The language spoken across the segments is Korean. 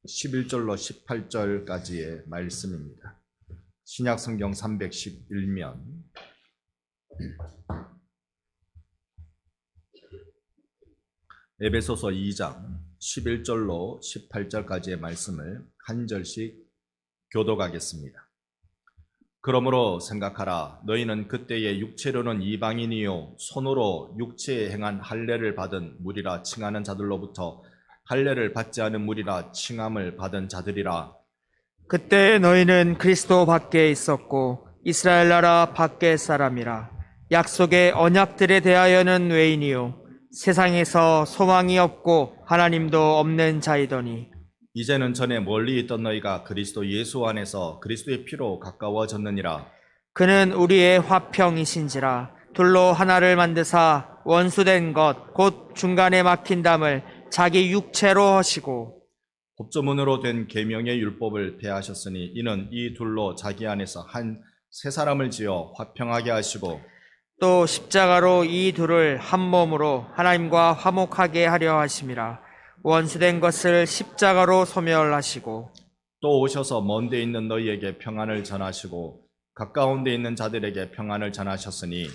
11절로 18절까지의 말씀입니다. 신약성경 311면 에베소서 2장 11절로 18절까지의 말씀을 한 절씩 교독하겠습니다. 그러므로 생각하라. 너희는 그때의 육체로는 이방인이요 손으로 육체에 행한 할례를 받은 무리라 칭하는 자들로부터 할례를 받지 않은 무리라 칭함을 받은 자들이라. 그때 너희는 그리스도 밖에 있었고 이스라엘 나라 밖의 사람이라. 약속의 언약들에 대하여는 외인이요 세상에서 소망이 없고 하나님도 없는 자이더니 이제는 전에 멀리 있던 너희가 그리스도 예수 안에서 그리스도의 피로 가까워졌느니라. 그는 우리의 화평이신지라. 둘로 하나를 만드사 원수된 것 곧 중간에 막힌 담을 자기 육체로 하시고 법조문으로 된 계명의 율법을 폐하셨으니 이는 이 둘로 자기 안에서 한 새 사람을 지어 화평하게 하시고 또 십자가로 이 둘을 한 몸으로 하나님과 화목하게 하려 하심이라. 원수된 것을 십자가로 소멸하시고 또 오셔서 먼 데 있는 너희에게 평안을 전하시고 가까운 데 있는 자들에게 평안을 전하셨으니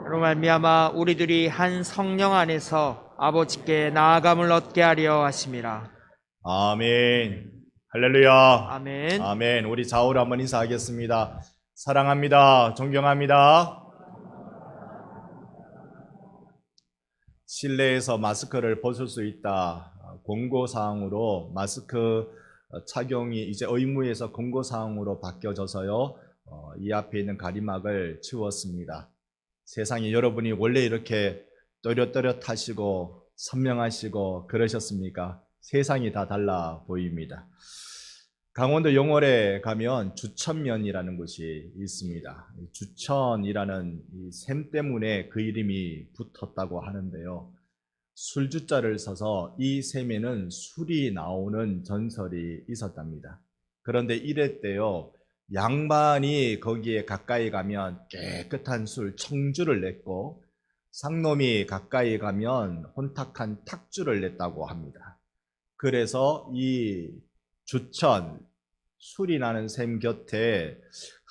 그로 말미암아 우리들이 한 성령 안에서 아버지께 나아감을 얻게 하려 하심이라. 아멘. 할렐루야. 아멘. 아멘. 우리 좌우로 한번 인사하겠습니다. 사랑합니다. 존경합니다. 실내에서 마스크를 벗을 수 있다. 공고사항으로 마스크 착용이 이제 의무에서 공고사항으로 바뀌어져서요. 이 앞에 있는 가림막을 치웠습니다. 세상에 여러분이 원래 이렇게 또렷또렷하시고 선명하시고 그러셨습니까? 세상이 다 달라 보입니다. 강원도 영월에 가면 주천면이라는 곳이 있습니다. 주천이라는 이 샘 때문에 그 이름이 붙었다고 하는데요. 술주자를 써서 이 샘에는 술이 나오는 전설이 있었답니다. 그런데 이랬대요. 양반이 거기에 가까이 가면 깨끗한 술, 청주를 냈고 상놈이 가까이 가면 혼탁한 탁주를 냈다고 합니다. 그래서 이 주천, 술이 나는 샘 곁에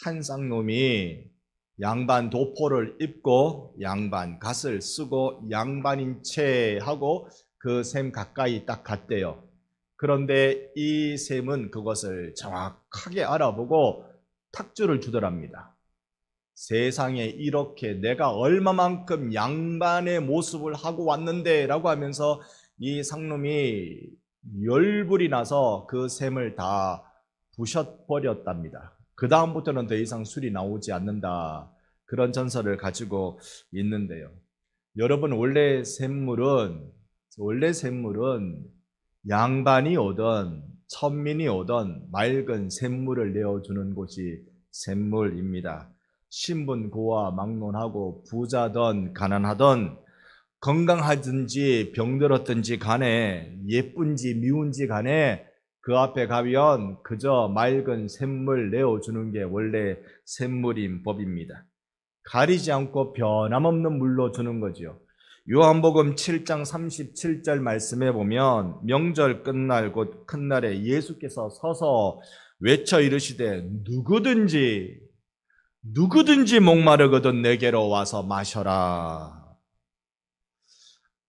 한 쌍놈이 양반 도포를 입고 양반 갓을 쓰고 양반인 채 하고 그 샘 가까이 딱 갔대요. 그런데 이 샘은 그것을 정확하게 알아보고 탁주를 주더랍니다. 세상에 이렇게 내가 얼마만큼 양반의 모습을 하고 왔는데 라고 하면서 이 상놈이 열불이 나서 그 샘을 다 부셔버렸답니다. 그 다음부터는 더 이상 술이 나오지 않는다. 그런 전설을 가지고 있는데요. 여러분 원래 샘물은 양반이 오든 천민이 오든 맑은 샘물을 내어주는 곳이 샘물입니다. 신분고와 막론하고 부자든 가난하든 건강하든지 병들었든지 간에 예쁜지 미운지 간에 그 앞에 가면 그저 맑은 샘물 내어주는 게 원래 샘물인 법입니다. 가리지 않고 변함없는 물로 주는 거죠. 요한복음 7장 37절 말씀에 보면 명절 끝날 곧 큰 날에 예수께서 서서 외쳐 이르시되 누구든지 목마르거든 내게로 와서 마셔라.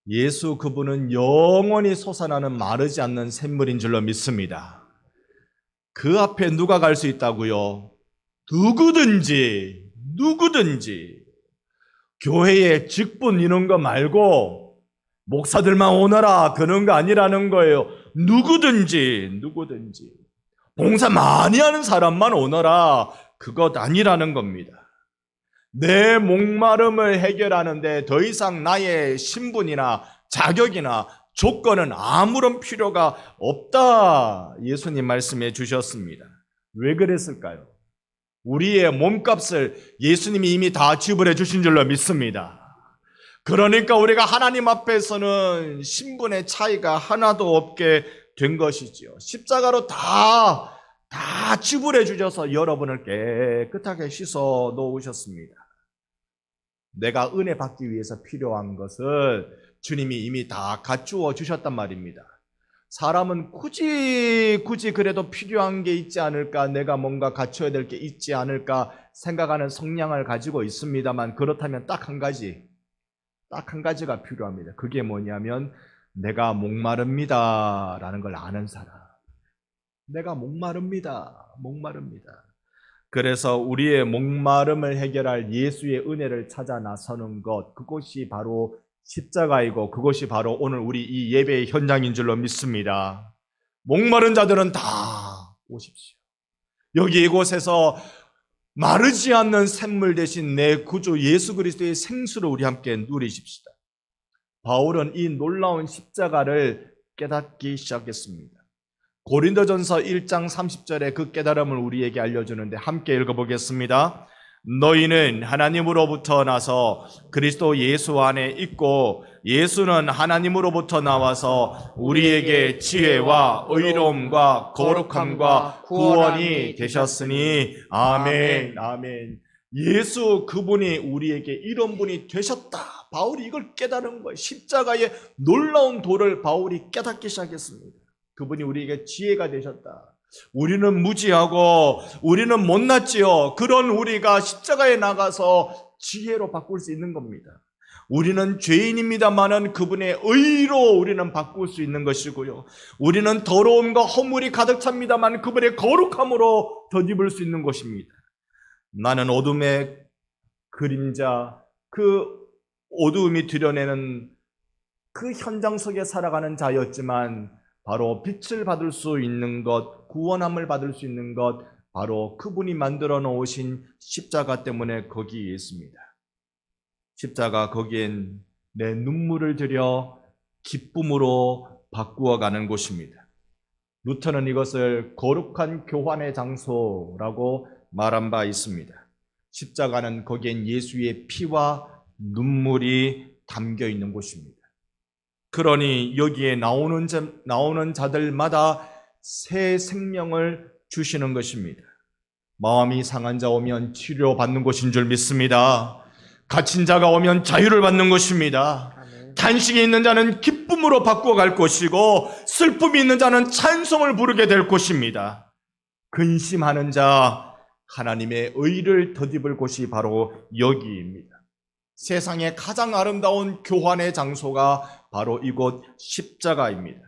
예수 그분은 영원히 솟아나는 마르지 않는 샘물인 줄로 믿습니다. 그 앞에 누가 갈 수 있다고요? 누구든지 교회에 직분 이런 거 말고 목사들만 오너라 그런 거 아니라는 거예요. 누구든지 봉사 많이 하는 사람만 오너라 그것 아니라는 겁니다. 내 목마름을 해결하는데 더 이상 나의 신분이나 자격이나 조건은 아무런 필요가 없다. 예수님 말씀해 주셨습니다. 왜 그랬을까요? 우리의 몸값을 예수님이 이미 다 지불해 주신 줄로 믿습니다. 그러니까 우리가 하나님 앞에서는 신분의 차이가 하나도 없게 된 것이지요. 십자가로 다 지불해 주셔서 여러분을 깨끗하게 씻어 놓으셨습니다. 내가 은혜 받기 위해서 필요한 것을 주님이 이미 다 갖추어 주셨단 말입니다. 사람은 굳이 그래도 필요한 게 있지 않을까, 내가 뭔가 갖춰야 될 게 있지 않을까 생각하는 성향을 가지고 있습니다만, 그렇다면 딱 한 가지가 필요합니다. 그게 뭐냐면 내가 목마릅니다 라는 걸 아는 사람. 내가 목마릅니다. 그래서 우리의 목마름을 해결할 예수의 은혜를 찾아 나서는 것, 그것이 바로 십자가이고 그것이 바로 오늘 우리 이 예배의 현장인 줄로 믿습니다. 목마른 자들은 다 오십시오. 여기 이곳에서 마르지 않는 샘물 대신 내 구주 예수 그리스도의 생수를 우리 함께 누리십시다. 바울은 이 놀라운 십자가를 깨닫기 시작했습니다. 고린도전서 1장 30절에 그 깨달음을 우리에게 알려주는데 함께 읽어보겠습니다. 너희는 하나님으로부터 나서 그리스도 예수 안에 있고 예수는 하나님으로부터 나와서 우리에게 지혜와 의로움과 거룩함과 구원이 되셨으니 아멘. 예수 그분이 우리에게 이런 분이 되셨다. 바울이 이걸 깨달은 거예요. 십자가의 놀라운 도를 바울이 깨닫기 시작했습니다. 그분이 우리에게 지혜가 되셨다. 우리는 무지하고 우리는 못났지요. 그런 우리가 십자가에 나가서 지혜로 바꿀 수 있는 겁니다. 우리는 죄인입니다만은 그분의 의로 우리는 바꿀 수 있는 것이고요. 우리는 더러움과 허물이 가득 찹니다만 그분의 거룩함으로 덧입을 수 있는 것입니다. 나는 어둠의 그림자, 그 어두움이 드러내는 그 현장 속에 살아가는 자였지만 바로 빛을 받을 수 있는 것, 구원함을 받을 수 있는 것, 바로 그분이 만들어 놓으신 십자가 때문에 거기에 있습니다. 십자가 거기엔 내 눈물을 들여 기쁨으로 바꾸어 가는 곳입니다. 루터는 이것을 거룩한 교환의 장소라고 말한 바 있습니다. 십자가는 거기엔 예수의 피와 눈물이 담겨 있는 곳입니다. 그러니 여기에 나오는 자들마다 새 생명을 주시는 것입니다. 마음이 상한 자 오면 치료받는 곳인 줄 믿습니다. 갇힌 자가 오면 자유를 받는 것입니다. 탄식이 있는 자는 기쁨으로 바꾸어 갈 것이고 슬픔이 있는 자는 찬송을 부르게 될 것입니다. 근심하는 자 하나님의 의를 덧입을 곳이 바로 여기입니다. 세상의 가장 아름다운 교환의 장소가 바로 이곳 십자가입니다.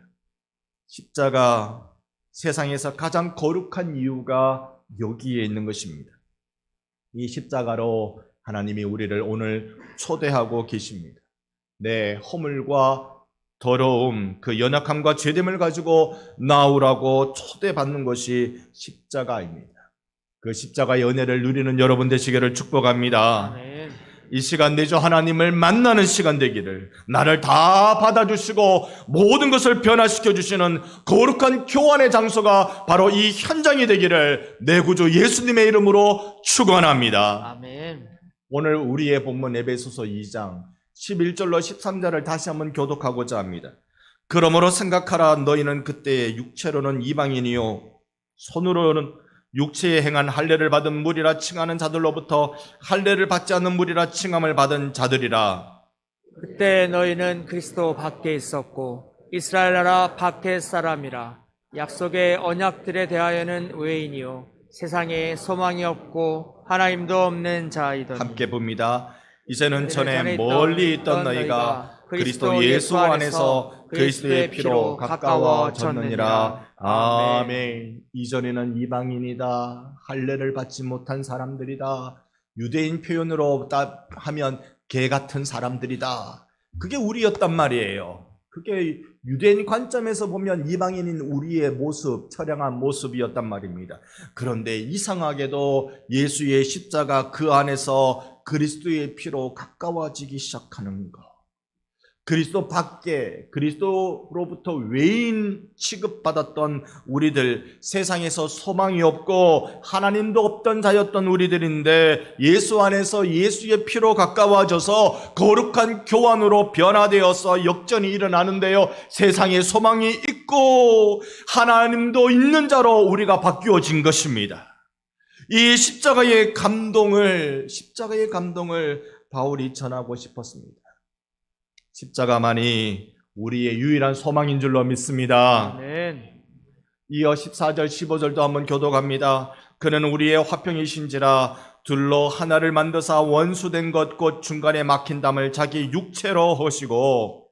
십자가, 세상에서 가장 거룩한 이유가 여기에 있는 것입니다. 이 십자가로 하나님이 우리를 오늘 초대하고 계십니다. 내 허물과 더러움, 그 연약함과 죄됨을 가지고 나오라고 초대받는 것이 십자가입니다. 그 십자가의 은혜를 누리는 여러분 되시기를 축복합니다. 아멘. 이 시간 내주 하나님을 만나는 시간 되기를, 나를 다 받아주시고 모든 것을 변화시켜 주시는 거룩한 교환의 장소가 바로 이 현장이 되기를 내 구주 예수님의 이름으로 축원합니다. 아멘. 오늘 우리의 본문 에베소서 2장 11절로 13절을 다시 한번 교독하고자 합니다. 그러므로 생각하라. 너희는 그때 육체로는 이방인이요 손으로는 육체에 행한 할례를 받은 무리라 칭하는 자들로부터 할례를 받지 않는 무리라 칭함을 받은 자들이라. 그때 너희는 그리스도 밖에 있었고 이스라엘 나라 밖의 사람이라. 약속의 언약들에 대하여는 외인이요 세상에 소망이 없고 하나님도 없는 자이더니. 함께 봅니다. 이제는 전에 멀리 있던 너희가 그리스도 예수 안에서 그리스도의 피로 가까워졌느니라. 아멘. 이전에는 이방인이다, 할례를 받지 못한 사람들이다, 유대인 표현으로 하면 개 같은 사람들이다, 그게 우리였단 말이에요. 그게 유대인 관점에서 보면 이방인인 우리의 모습, 처량한 모습이었단 말입니다. 그런데 이상하게도 예수의 십자가 그 안에서 그리스도의 피로 가까워지기 시작하는 것, 그리스도 밖에, 그리스도로부터 외인 취급받았던 우리들, 세상에서 소망이 없고 하나님도 없던 자였던 우리들인데 예수 안에서 예수의 피로 가까워져서 거룩한 교환으로 변화되어서 역전이 일어나는데요, 세상에 소망이 있고 하나님도 있는 자로 우리가 바뀌어진 것입니다. 이 십자가의 감동을 바울이 전하고 싶었습니다. 십자가만이 우리의 유일한 소망인 줄로 믿습니다. 아멘. 이어 14절 15절도 한번 교독합니다. 그는 우리의 화평이신지라 둘로 하나를 만드사 원수된 것 곧 중간에 막힌 담을 자기 육체로 허시고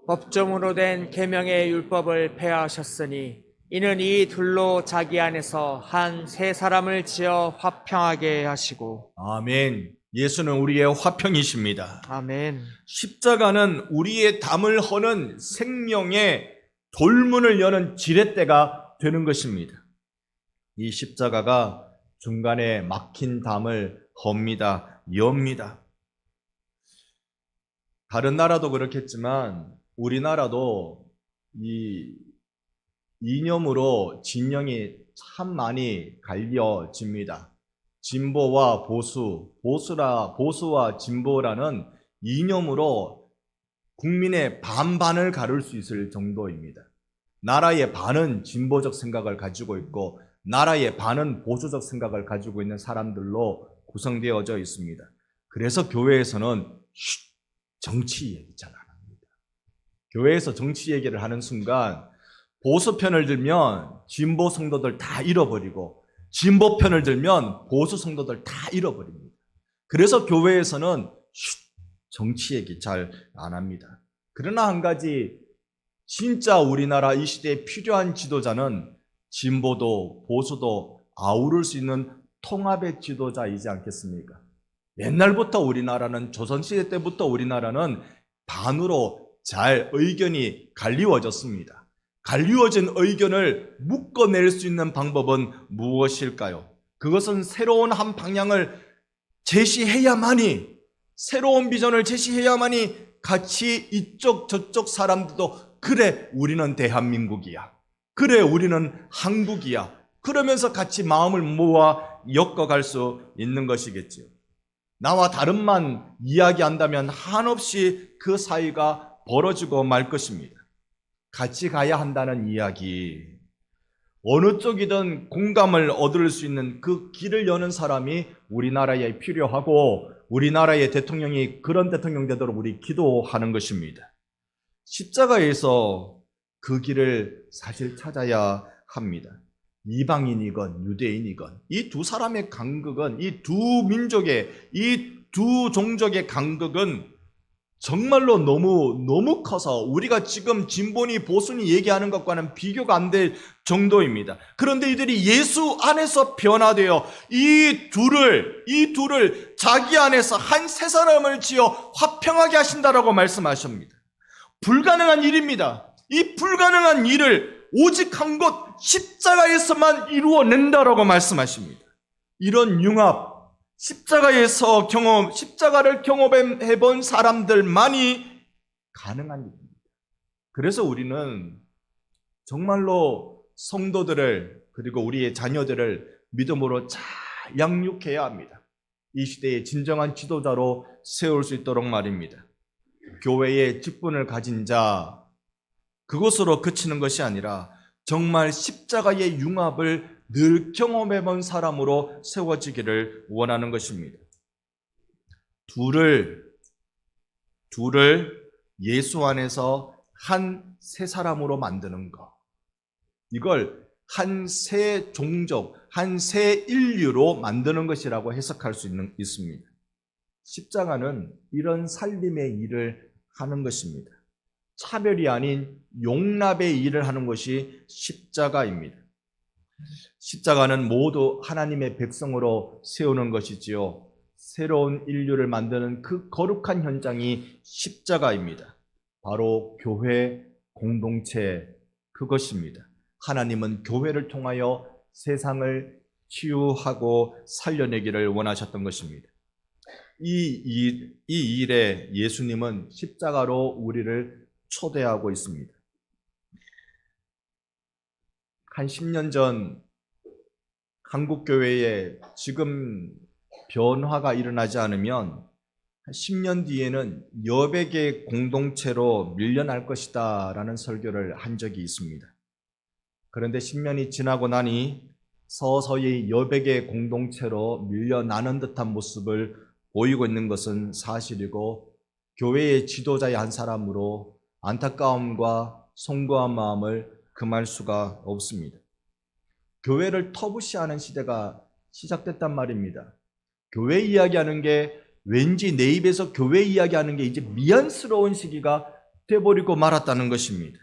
법정으로 된 계명의 율법을 폐하셨으니 이는 이 둘로 자기 안에서 한 세 사람을 지어 화평하게 하시고. 아멘. 예수는 우리의 화평이십니다. 아멘. 십자가는 우리의 담을 허는 생명의 돌문을 여는 지렛대가 되는 것입니다. 이 십자가가 중간에 막힌 담을 헙니다. 엽니다. 다른 나라도 그렇겠지만 우리나라도 이 이념으로 진영이 참 많이 갈려집니다. 진보와 보수, 보수와 진보라는 이념으로 국민의 반반을 가를 수 있을 정도입니다. 나라의 반은 진보적 생각을 가지고 있고 나라의 반은 보수적 생각을 가지고 있는 사람들로 구성되어져 있습니다. 그래서 교회에서는 정치 얘기 잘 안 합니다. 교회에서 정치 얘기를 하는 순간 보수 편을 들면 진보 성도들 다 잃어버리고 진보 편을 들면 보수 성도들 다 잃어버립니다. 그래서 교회에서는 정치 얘기 잘 안 합니다. 그러나 한 가지 진짜 우리나라 이 시대에 필요한 지도자는 진보도 보수도 아우를 수 있는 통합의 지도자이지 않겠습니까? 옛날부터 우리나라는 조선시대 때부터 우리나라는 반으로 잘 의견이 갈리워졌습니다. 갈리워진 의견을 묶어낼 수 있는 방법은 무엇일까요? 그것은 새로운 한 방향을 제시해야만이, 새로운 비전을 제시해야만이 같이 이쪽 저쪽 사람들도 그래 우리는 대한민국이야, 그래 우리는 한국이야, 그러면서 같이 마음을 모아 엮어갈 수 있는 것이겠지요. 나와 다른만 이야기한다면 한없이 그 사이가 벌어지고 말 것입니다. 같이 가야 한다는 이야기, 어느 쪽이든 공감을 얻을 수 있는 그 길을 여는 사람이 우리나라에 필요하고 우리나라의 대통령이 그런 대통령 되도록 우리 기도하는 것입니다. 십자가에서 그 길을 사실 찾아야 합니다. 이방인이건 유대인이건 이 두 사람의 간극은, 이 두 민족의, 이 두 종족의 간극은 정말로 너무 커서 우리가 지금 진보니 보수니 얘기하는 것과는 비교가 안 될 정도입니다. 그런데 이들이 예수 안에서 변화되어 이 둘을 자기 안에서 한 세 사람을 지어 화평하게 하신다라고 말씀하십니다. 불가능한 일입니다. 이 불가능한 일을 오직 한 곳 십자가에서만 이루어낸다라고 말씀하십니다. 이런 융합, 십자가를 경험해본 사람들만이 가능한 일입니다. 그래서 우리는 정말로 성도들을, 그리고 우리의 자녀들을 믿음으로 잘 양육해야 합니다. 이 시대의 진정한 지도자로 세울 수 있도록 말입니다. 교회의 직분을 가진 자, 그것으로 그치는 것이 아니라 정말 십자가의 융합을 늘 경험해본 사람으로 세워지기를 원하는 것입니다. 둘을 예수 안에서 한 세 사람으로 만드는 것, 이걸 한 세 종족, 한 세 인류로 만드는 것이라고 해석할 수 있습니다. 십자가는 이런 살림의 일을 하는 것입니다. 차별이 아닌 용납의 일을 하는 것이 십자가입니다. 십자가는 모두 하나님의 백성으로 세우는 것이지요. 새로운 인류를 만드는 그 거룩한 현장이 십자가입니다. 바로 교회 공동체, 그것입니다. 하나님은 교회를 통하여 세상을 치유하고 살려내기를 원하셨던 것입니다. 이 일에 예수님은 십자가로 우리를 초대하고 있습니다. 한 10년 전 한국교회에 지금 변화가 일어나지 않으면 10년 뒤에는 여백 개의 공동체로 밀려날 것이다 라는 설교를 한 적이 있습니다. 그런데 10년이 지나고 나니 서서히 여백 개의 공동체로 밀려나는 듯한 모습을 보이고 있는 것은 사실이고, 교회의 지도자의 한 사람으로 안타까움과 송구한 마음을 금할 수가 없습니다. 교회를 터부시하는 시대가 시작됐단 말입니다. 교회 이야기하는 게 왠지 내 입에서 교회 이야기하는 게 이제 미안스러운 시기가 돼버리고 말았다는 것입니다.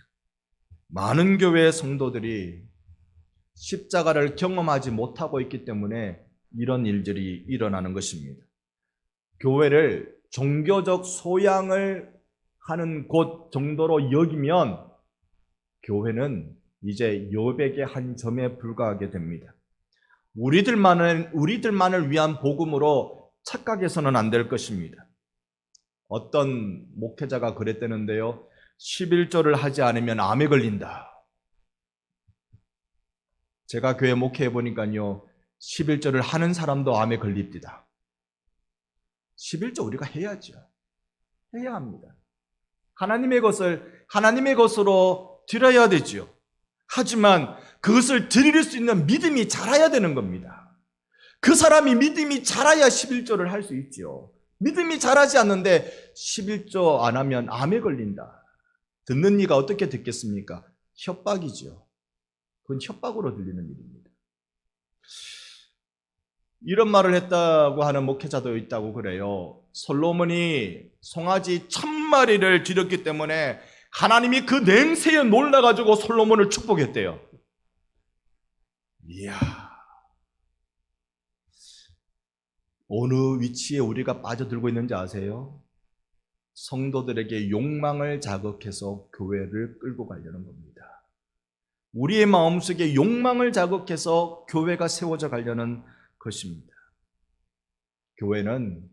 많은 교회 성도들이 십자가를 경험하지 못하고 있기 때문에 이런 일들이 일어나는 것입니다. 교회를 종교적 소양을 하는 곳 정도로 여기면 교회는 이제 여백의 한 점에 불과하게 됩니다. 우리들만을 위한 복음으로 착각해서는 안 될 것입니다. 어떤 목회자가 그랬다는데요. 11조를 하지 않으면 암에 걸린다. 제가 교회 목회해 보니까요. 11조를 하는 사람도 암에 걸립니다. 11조 우리가 해야죠. 해야 합니다. 하나님의 것으로 드려야 되죠. 하지만 그것을 드릴 수 있는 믿음이 자라야 되는 겁니다. 그 사람이 믿음이 자라야 11조를 할 수 있죠. 믿음이 자라지 않는데 11조 안 하면 암에 걸린다. 듣는 이가 어떻게 듣겠습니까? 협박이죠. 그건 협박으로 들리는 일입니다. 이런 말을 했다고 하는 목회자도 있다고 그래요. 솔로몬이 송아지 1000마리를 드렸기 때문에 하나님이 그 냄새에 놀라가지고 솔로몬을 축복했대요. 이야, 어느 위치에 우리가 빠져들고 있는지 아세요? 성도들에게 욕망을 자극해서 교회를 끌고 가려는 겁니다. 우리의 마음속에 욕망을 자극해서 교회가 세워져 가려는 것입니다. 교회는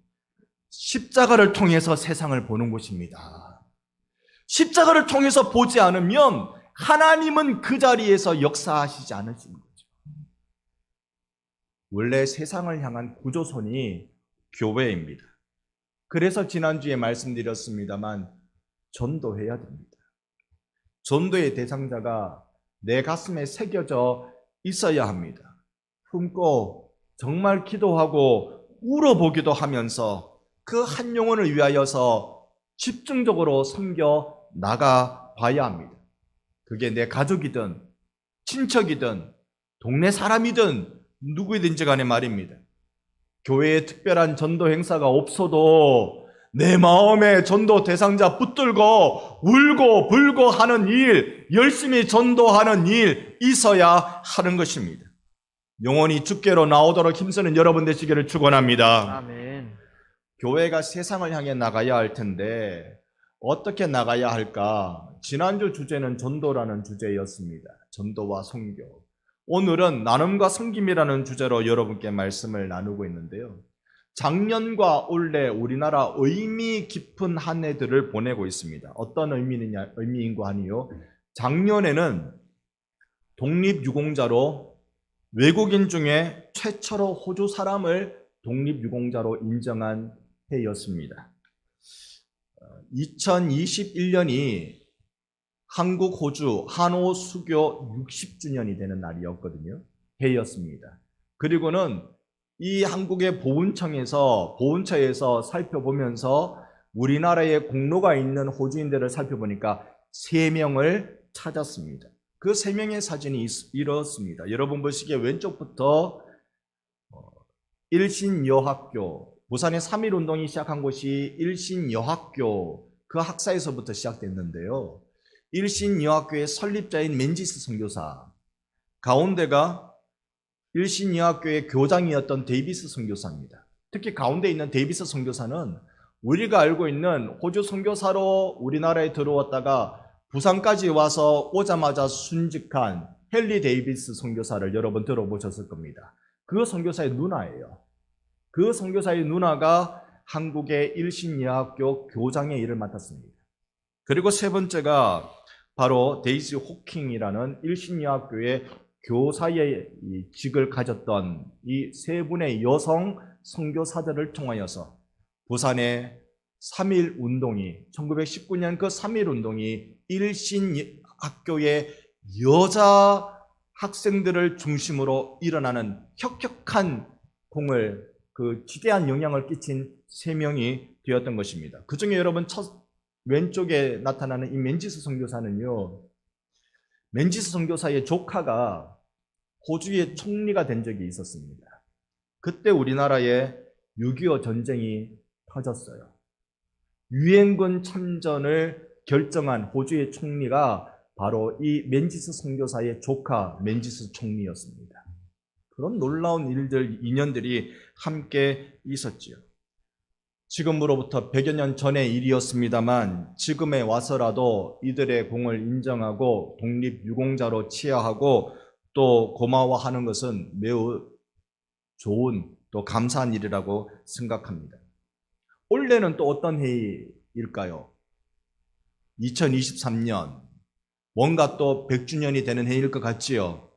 십자가를 통해서 세상을 보는 곳입니다. 십자가를 통해서 보지 않으면 하나님은 그 자리에서 역사하시지 않으시는 거죠. 원래 세상을 향한 구조선이 교회입니다. 그래서 지난주에 말씀드렸습니다만 전도해야 됩니다. 전도의 대상자가 내 가슴에 새겨져 있어야 합니다. 품고 정말 기도하고 울어보기도 하면서 그 한 영혼을 위하여서 집중적으로 섬겨 나가봐야 합니다. 그게 내 가족이든 친척이든 동네 사람이든 누구이든지 간에 말입니다. 교회에 특별한 전도 행사가 없어도 내 마음에 전도 대상자 붙들고 울고 불고 하는 일, 열심히 전도하는 일 있어야 하는 것입니다. 영원히 주께로 나오도록 힘쓰는 여러분 되시기를 축원합니다. 아멘. 교회가 세상을 향해 나가야 할 텐데 어떻게 나가야 할까? 지난주 주제는 전도라는 주제였습니다. 전도와 선교. 오늘은 나눔과 섬김이라는 주제로 여러분께 말씀을 나누고 있는데요. 작년과 올해 우리나라 의미 깊은 한 해들을 보내고 있습니다. 어떤 의미인고 하니요. 작년에는 독립유공자로 외국인 중에 최초로 호주 사람을 독립유공자로 인정한 해였습니다. 2021년이 한국, 호주, 한호 수교 60주년이 되는 날이었거든요. 해였습니다. 그리고는 이 한국의 보훈처에서 살펴보면서 우리나라에 공로가 있는 호주인들을 살펴보니까 3명을 찾았습니다. 그 3명의 사진이 이렇습니다. 여러분 보시기에 왼쪽부터 일신여학교, 부산의 3.1운동이 시작한 곳이 일신여학교, 그 학사에서부터 시작됐는데요. 일신여학교의 설립자인 맨지스 선교사, 가운데가 일신여학교의 교장이었던 데이비스 선교사입니다. 특히 가운데 있는 데이비스 선교사는 우리가 알고 있는 호주 선교사로 우리나라에 들어왔다가 부산까지 와서 오자마자 순직한 헨리 데이비스 선교사를 여러분 들어보셨을 겁니다. 그 선교사의 누나예요. 그 선교사의 누나가 한국의 일신여학교 교장의 일을 맡았습니다. 그리고 세 번째가 바로 데이지 호킹이라는 일신여학교의 교사의 직을 가졌던 이 세 분의 여성 선교사들을 통하여서 부산의 3.1운동이 1919년 그 3.1운동이 일신학교의 여자 학생들을 중심으로 일어나는 혁혁한 공을, 그 지대한 영향을 끼친 3명이 되었던 것입니다. 그 중에 여러분 첫 왼쪽에 나타나는 이 멘지스 선교사는요, 멘지스 선교사의 조카가 호주의 총리가 된 적이 있었습니다. 그때 우리나라에 6.25 전쟁이 터졌어요. 유엔군 참전을 결정한 호주의 총리가 바로 이 멘지스 선교사의 조카 멘지스 총리였습니다. 그런 놀라운 일들, 인연들이 함께 있었지요. 지금으로부터 100여 년 전의 일이었습니다만 지금에 와서라도 이들의 공을 인정하고 독립유공자로 치하하고 또 고마워하는 것은 매우 좋은 또 감사한 일이라고 생각합니다. 올해는 또 어떤 해일까요? 2023년, 뭔가 또 100주년이 되는 해일 것 같지요?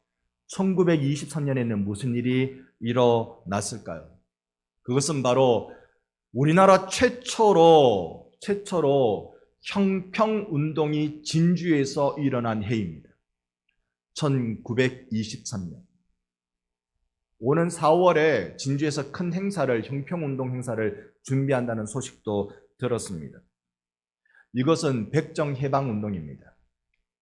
1923년에는 무슨 일이 일어났을까요? 그것은 바로 우리나라 최초로 형평운동이 진주에서 일어난 해입니다. 1923년. 오는 4월에 진주에서 큰 행사를, 형평운동 행사를 준비한다는 소식도 들었습니다. 이것은 백정해방운동입니다.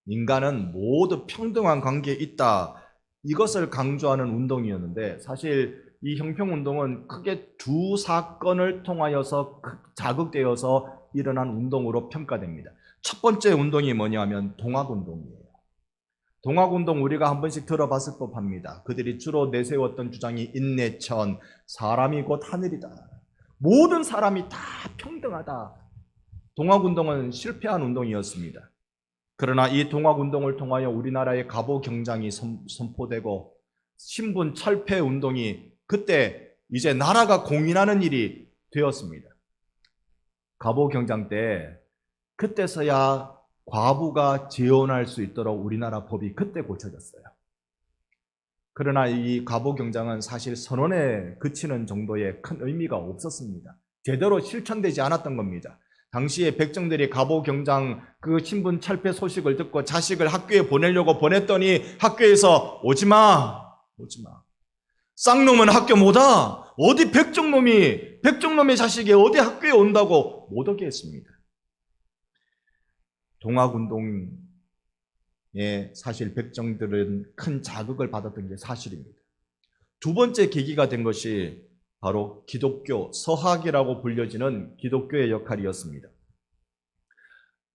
인간은 모두 평등한 관계에 있다. 이것을 강조하는 운동이었는데 사실 이 형평운동은 크게 두 사건을 통하여서 자극되어서 일어난 운동으로 평가됩니다. 첫 번째 운동이 뭐냐면 동학운동이에요. 동학운동 우리가 한 번씩 들어봤을 법합니다. 그들이 주로 내세웠던 주장이 인내천, 사람이 곧 하늘이다. 모든 사람이 다 평등하다. 동학운동은 실패한 운동이었습니다. 그러나 이 동학운동을 통하여 우리나라의 갑오경장이 선포되고 신분 철폐 운동이 그때 이제 나라가 공인하는 일이 되었습니다. 갑오경장 때 그때서야 과부가 재혼할 수 있도록 우리나라 법이 그때 고쳐졌어요. 그러나 이 갑오경장은 사실 선언에 그치는 정도의 큰 의미가 없었습니다. 제대로 실천되지 않았던 겁니다. 당시에 백정들이 갑오경장 그 신분 철폐 소식을 듣고 자식을 학교에 보내려고 보냈더니 학교에서 오지마. 쌍놈은 학교 못 와. 어디 백정놈의 자식이 어디 학교에 온다고 못 오게 했습니다. 동학운동에 사실 백정들은 큰 자극을 받았던 게 사실입니다. 두 번째 계기가 된 것이 바로 기독교, 서학이라고 불려지는 기독교의 역할이었습니다.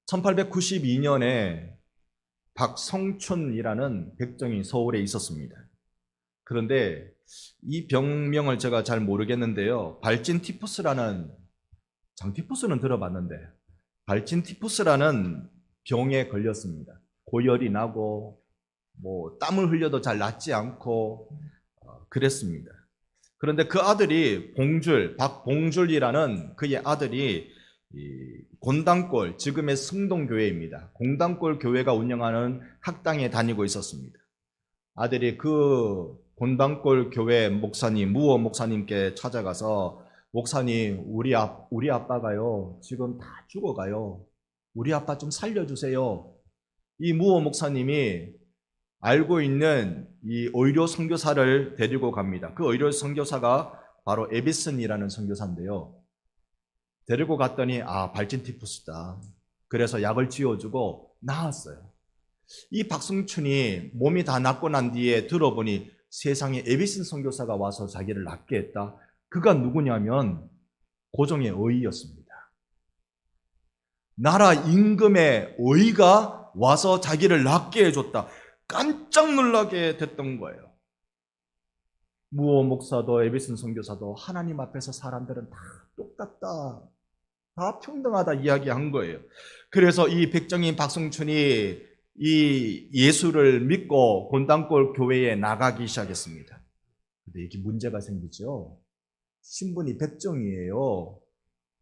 1892년에 박성춘이라는 백정이 서울에 있었습니다. 그런데 이 병명을 제가 잘 모르겠는데요. 발진티푸스라는, 장티푸스는 들어봤는데 발진티푸스라는 병에 걸렸습니다. 고열이 나고 땀을 흘려도 잘 낫지 않고 그랬습니다. 그런데 그 아들이 박봉줄이라는 그의 아들이 곤단골, 지금의 승동교회입니다. 곤단골 교회가 운영하는 학당에 다니고 있었습니다. 아들이 그 곤단골 교회 목사님, 무어 목사님께 찾아가서 목사님, 우리 아빠가요, 지금 다 죽어가요. 우리 아빠 좀 살려주세요. 이 무어 목사님이 알고 있는 이 의료 선교사를 데리고 갑니다. 그 의료 선교사가 바로 에비슨이라는 선교사인데요. 데리고 갔더니 발진티푸스다. 그래서 약을 지어주고 나았어요. 이 박승춘이 몸이 다 낫고 난 뒤에 들어보니 세상에 에비슨 선교사가 와서 자기를 낫게 했다. 그가 누구냐면 고종의 어이였습니다. 나라 임금의 어이가 와서 자기를 낫게 해줬다. 깜짝 놀라게 됐던 거예요. 무어 목사도 에비슨 선교사도 하나님 앞에서 사람들은 다 똑같다, 다 평등하다 이야기한 거예요. 그래서 이 백정인 박승춘이 이 예수를 믿고 곤단골 교회에 나가기 시작했습니다. 근데 이게 문제가 생기죠. 신분이 백정이에요.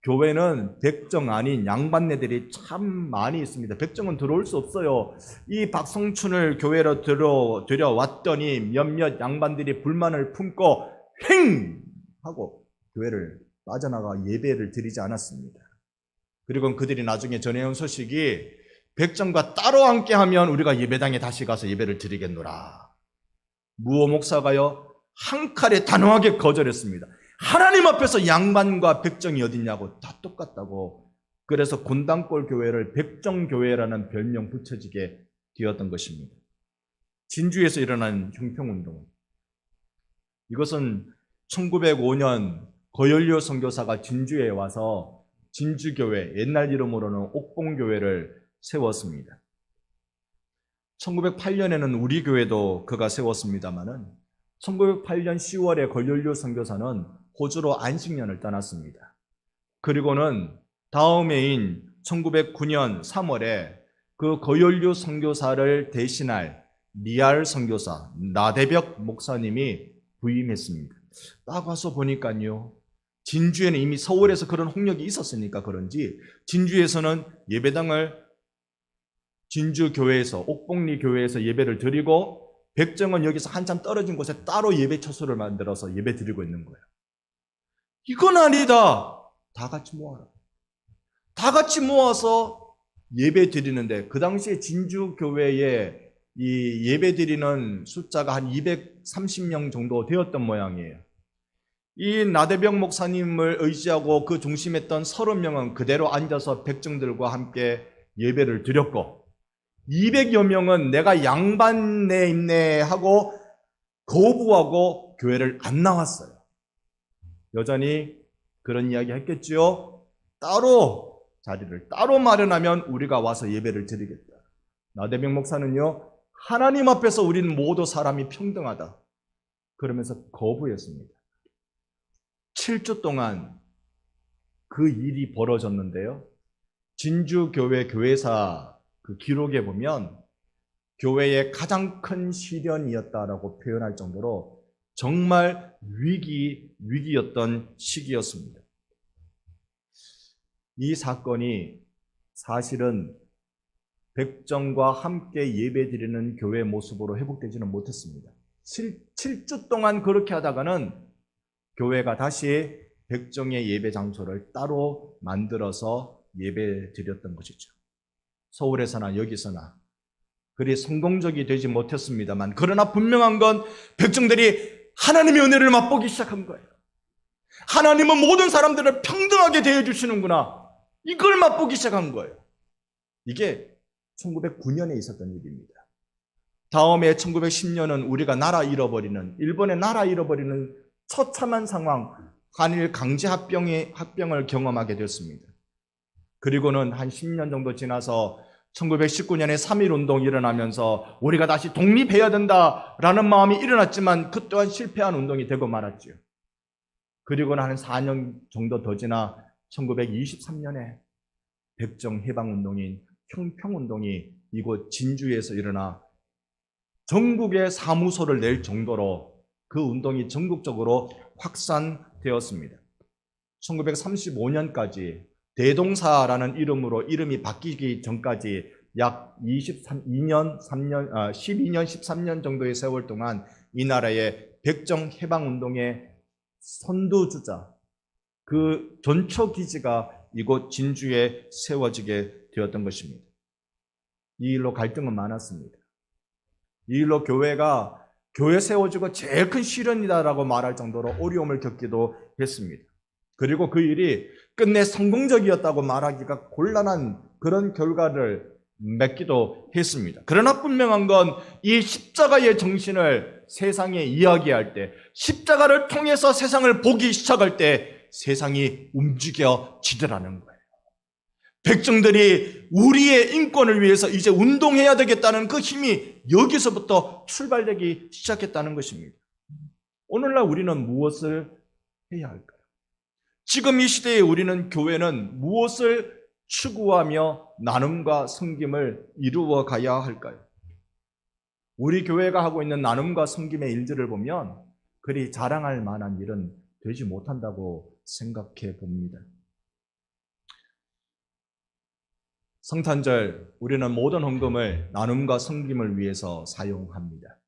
교회는 백정 아닌 양반네들이 참 많이 있습니다. 백정은 들어올 수 없어요. 이 박성춘을 교회로 들여왔더니 몇몇 양반들이 불만을 품고 횡! 하고 교회를 빠져나가 예배를 드리지 않았습니다. 그리고 그들이 나중에 전해온 소식이 백정과 따로 함께하면 우리가 예배당에 다시 가서 예배를 드리겠노라. 무어 목사가요 한 칼에 단호하게 거절했습니다. 하나님 앞에서 양반과 백정이 어딨냐고, 다 똑같다고 그래서 군단골 교회를 백정교회라는 별명 붙여지게 되었던 것입니다. 진주에서 일어난 형평운동, 이것은 1905년 거열료 선교사가 진주에 와서 진주교회, 옛날 이름으로는 옥봉교회를 세웠습니다. 1908년에는 우리 교회도 그가 세웠습니다마는 1908년 10월에 거열료 선교사는 호주로 안식년을 떠났습니다. 그리고는 다음 해인 1909년 3월에 그 거열료 선교사를 대신할 리알 선교사 나대벽 목사님이 부임했습니다. 딱 와서 보니까요, 진주에는 이미 서울에서 그런 홍역이 있었으니까 그런지 진주에서는 예배당을 진주교회에서 옥봉리 교회에서 예배를 드리고 백정은 여기서 한참 떨어진 곳에 따로 예배 처소를 만들어서 예배 드리고 있는 거예요. 이건 아니다. 다 같이 모아라. 다 같이 모아서 예배 드리는데, 그 당시에 진주교회에 이 예배 드리는 숫자가 한 230명 정도 되었던 모양이에요. 이 나대병 목사님을 의지하고 그 중심했던 30명은 그대로 앉아서 백정들과 함께 예배를 드렸고, 200여 명은 내가 양반네 있네 하고 거부하고 교회를 안 나왔어요. 여전히 그런 이야기 했겠지요. 따로 자리를 따로 마련하면 우리가 와서 예배를 드리겠다. 나대병 목사는요, 하나님 앞에서 우리는 모두 사람이 평등하다 그러면서 거부했습니다. 7주 동안 그 일이 벌어졌는데요, 진주교회 교회사 그 기록에 보면 교회의 가장 큰 시련이었다라고 표현할 정도로 정말 위기였던 시기였습니다. 이 사건이 사실은 백정과 함께 예배드리는 교회 모습으로 회복되지는 못했습니다. 7주 동안 그렇게 하다가는 교회가 다시 백정의 예배 장소를 따로 만들어서 예배 드렸던 것이죠. 서울에서나 여기서나 그리 성공적이 되지 못했습니다만, 그러나 분명한 건 백정들이 하나님의 은혜를 맛보기 시작한 거예요. 하나님은 모든 사람들을 평등하게 대해주시는구나, 이걸 맛보기 시작한 거예요. 이게 1909년에 있었던 일입니다. 다음에 1910년은 우리가 나라 잃어버리는, 일본의 나라 잃어버리는 처참한 상황, 한일 강제 합병을 경험하게 됐습니다. 그리고는 한 10년 정도 지나서 1919년에 3.1운동이 일어나면서 우리가 다시 독립해야 된다라는 마음이 일어났지만 그 또한 실패한 운동이 되고 말았죠. 그리고는 한 4년 정도 더 지나 1923년에 백정해방운동인 형평운동이 이곳 진주에서 일어나 전국에 사무소를 낼 정도로 그 운동이 전국적으로 확산되었습니다. 1935년까지 대동사라는 이름으로 이름이 바뀌기 전까지 약 12년, 13년 정도의 세월 동안 이 나라의 백정해방운동의 선두주자, 그 전초기지가 이곳 진주에 세워지게 되었던 것입니다. 이 일로 갈등은 많았습니다. 이 일로 교회가 교회 세워지고 제일 큰 시련이다라고 말할 정도로 어려움을 겪기도 했습니다. 그리고 그 일이 끝내 성공적이었다고 말하기가 곤란한 그런 결과를 맺기도 했습니다. 그러나 분명한 건 이 십자가의 정신을 세상에 이야기할 때, 십자가를 통해서 세상을 보기 시작할 때 세상이 움직여지더라는 거예요. 백정들이 우리의 인권을 위해서 이제 운동해야 되겠다는 그 힘이 여기서부터 출발되기 시작했다는 것입니다. 오늘날 우리는 무엇을 해야 할까요? 지금 이 시대에 우리는, 교회는 무엇을 추구하며 나눔과 섬김을 이루어 가야 할까요? 우리 교회가 하고 있는 나눔과 섬김의 일들을 보면 그리 자랑할 만한 일은 되지 못한다고 생각해 봅니다. 성탄절, 우리는 모든 헌금을 나눔과 섬김을 위해서 사용합니다.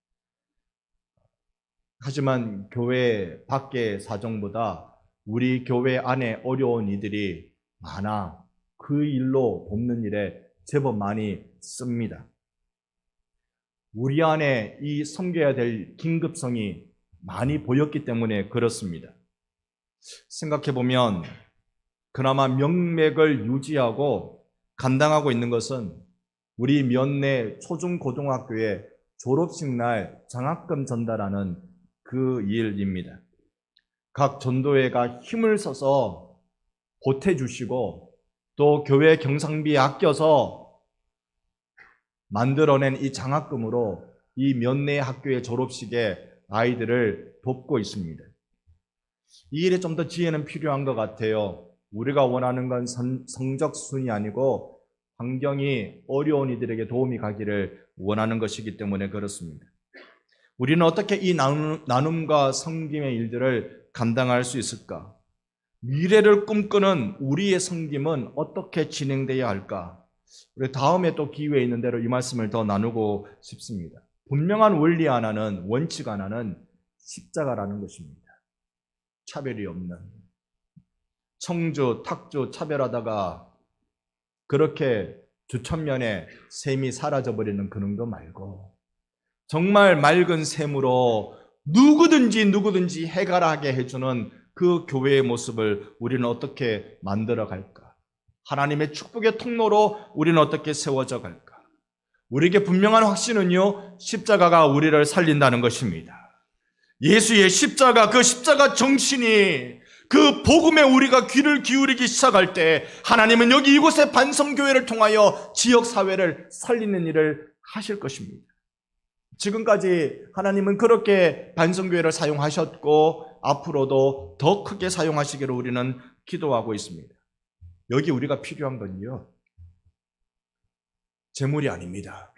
하지만 교회 밖의 사정보다 우리 교회 안에 어려운 이들이 많아 그 일로 돕는 일에 제법 많이 씁니다. 우리 안에 이 섬겨야 될 긴급성이 많이 보였기 때문에 그렇습니다. 생각해보면 그나마 명맥을 유지하고 감당하고 있는 것은 우리 면내 초중고등학교의 졸업식 날 장학금 전달하는 그 일입니다. 각 전도회가 힘을 써서 보태주시고 또 교회 경상비 아껴서 만들어낸 이 장학금으로 이 면내 학교의 졸업식에 아이들을 돕고 있습니다. 이 일에 좀 더 지혜는 필요한 것 같아요. 우리가 원하는 건 성적 순이 아니고 환경이 어려운 이들에게 도움이 가기를 원하는 것이기 때문에 그렇습니다. 우리는 어떻게 이 나눔과 섬김의 일들을 감당할 수 있을까? 미래를 꿈꾸는 우리의 섬김은 어떻게 진행되어야 할까? 우리 다음에 또 기회 있는 대로 이 말씀을 더 나누고 싶습니다. 분명한 원리 하나는, 원칙 하나는 십자가라는 것입니다. 차별이 없는. 청주, 탁주 차별하다가 그렇게 주천면에 샘이 사라져버리는 그런 거 말고 정말 맑은 샘으로 누구든지 해결하게 해주는 그 교회의 모습을 우리는 어떻게 만들어 갈까? 하나님의 축복의 통로로 우리는 어떻게 세워져 갈까? 우리에게 분명한 확신은요, 십자가가 우리를 살린다는 것입니다. 예수의 십자가, 그 십자가 정신이 그 복음에 우리가 귀를 기울이기 시작할 때 하나님은 여기 이곳의 반성교회를 통하여 지역사회를 살리는 일을 하실 것입니다. 지금까지 하나님은 그렇게 반성교회를 사용하셨고 앞으로도 더 크게 사용하시기를 우리는 기도하고 있습니다. 여기 우리가 필요한 건요, 재물이 아닙니다.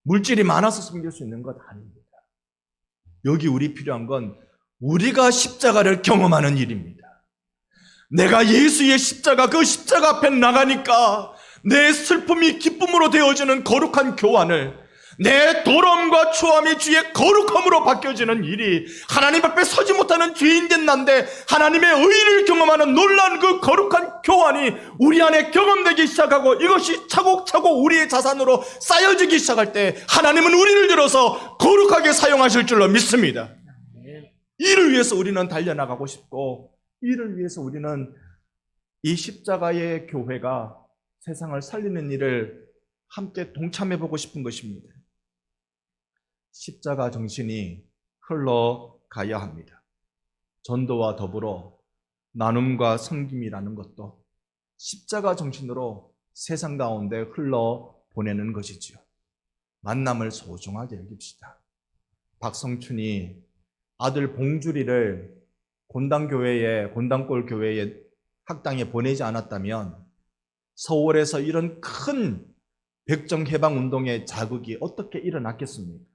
물질이 많아서 섬길 수 있는 것 아닙니다. 여기 우리 필요한 건 우리가 십자가를 경험하는 일입니다. 내가 예수의 십자가, 그 십자가 앞에 나가니까 내 슬픔이 기쁨으로 되어지는 거룩한 교환을, 내 도럼과 추함이 주의 거룩함으로 바뀌어지는 일이, 하나님 앞에 서지 못하는 죄인된 난데 하나님의 의를 경험하는 놀라운 그 거룩한 교환이 우리 안에 경험되기 시작하고 이것이 차곡차곡 우리의 자산으로 쌓여지기 시작할 때 하나님은 우리를 들어서 거룩하게 사용하실 줄로 믿습니다. 이를 위해서 우리는 달려나가고 싶고, 이를 위해서 우리는 이 십자가의 교회가 세상을 살리는 일을 함께 동참해보고 싶은 것입니다. 십자가 정신이 흘러가야 합니다. 전도와 더불어 나눔과 섬김이라는 것도 십자가 정신으로 세상 가운데 흘러보내는 것이지요. 만남을 소중하게 여깁시다. 박성춘이 아들 봉주리를 곤단골 교회에 학당에 보내지 않았다면 서울에서 이런 큰 백정해방운동의 자극이 어떻게 일어났겠습니까?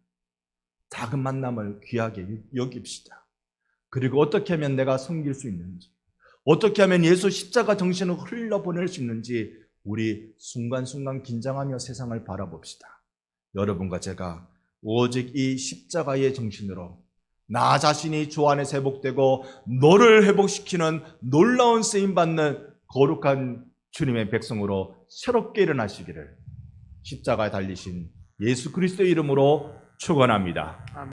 작은 만남을 귀하게 여깁시다. 그리고 어떻게 하면 내가 섬길 수 있는지, 어떻게 하면 예수 십자가 정신을 흘려보낼 수 있는지 우리 순간순간 긴장하며 세상을 바라봅시다. 여러분과 제가 오직 이 십자가의 정신으로 나 자신이 주 안에서 회복되고 너를 회복시키는 놀라운 쓰임받는 거룩한 주님의 백성으로 새롭게 일어나시기를 십자가에 달리신 예수 그리스도의 이름으로 축원합니다.